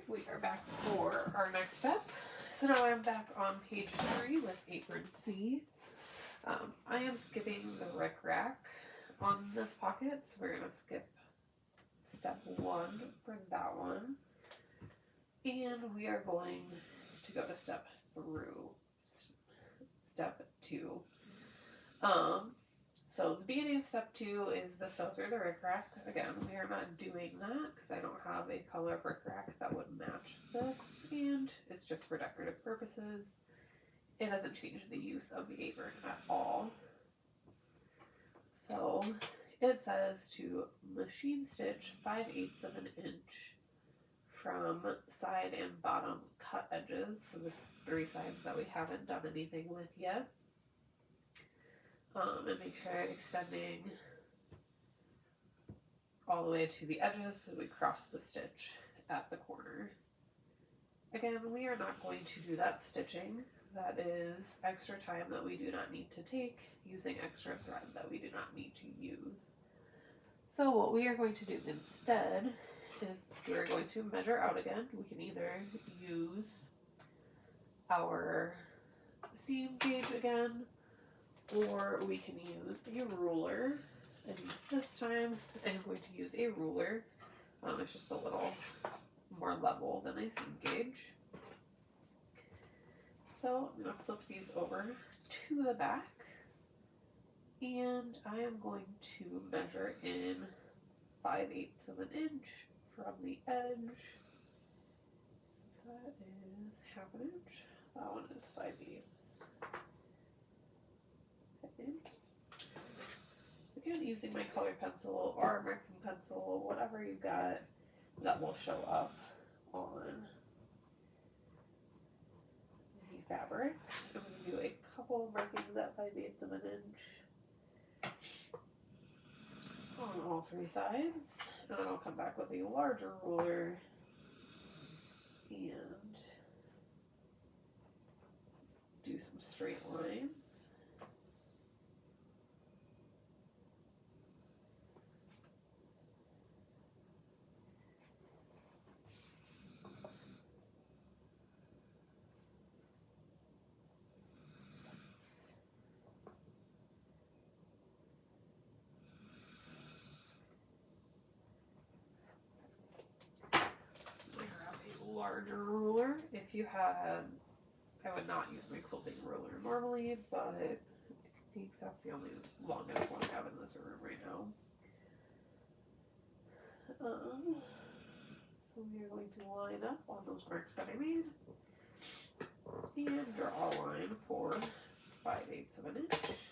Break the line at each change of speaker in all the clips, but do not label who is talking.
We are back for our next step. So now I'm back on page 3 with Apron C. I am skipping the rick rack on this pocket, so we're going to skip step 1 for that one. And we are going to go to step 2. So the beginning of step 2 is the sew through the rick rack. Again, we are not doing that because I don't have a color rick rack that would match this, and it's just for decorative purposes. It doesn't change the use of the apron at all. So it says to machine stitch 5/8 of an inch from side and bottom cut edges, so the 3 sides that we haven't done anything with yet. And make sure I'm extending all the way to the edges so we cross the stitch at the corner. Again, we are not going to do that stitching. That is extra time that we do not need to take using extra thread that we do not need to use. So what we are going to do instead is we're going to measure out again. We can either use our seam gauge again, or we can use a ruler. And this time I'm going to use a ruler. It's just a little more level than a seam gauge. So I'm going to flip these over to the back, and I am going to measure in 5/8 of an inch from the edge. So that is 1/2 inch. That one is 5/8. Okay. Again, using my colored pencil or marking pencil, whatever you got that will show up on the fabric. I'm going to do a couple markings at 5/8 of an inch on all 3 sides, and then I'll come back with a larger ruler and do some straight lines. Larger ruler. If you had, I would not use my quilting ruler normally, but I think that's the only long enough one I have in this room right now. So we are going to line up on those marks that I made and draw a line for 5/8 of an inch.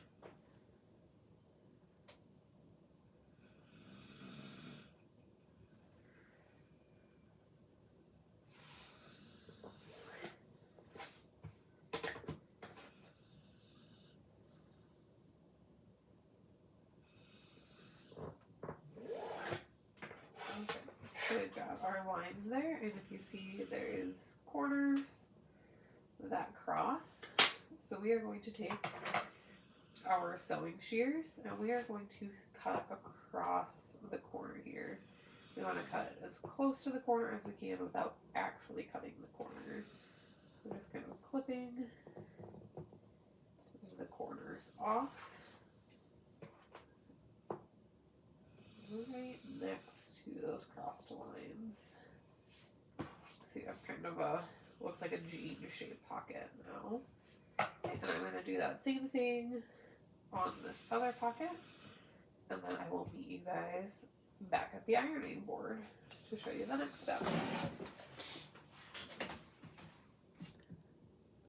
So we've got our lines there, and if you see there is corners that cross. So we are going to take our sewing shears and we are going to cut across the corner here. We want to cut as close to the corner as we can without actually cutting the corner. We're just kind of clipping the corners off. Right next to those crossed lines. So you have kind of a, looks like a jean-shaped pocket now. And I'm going to do that same thing on this other pocket. And then I will meet you guys back at the ironing board to show you the next step.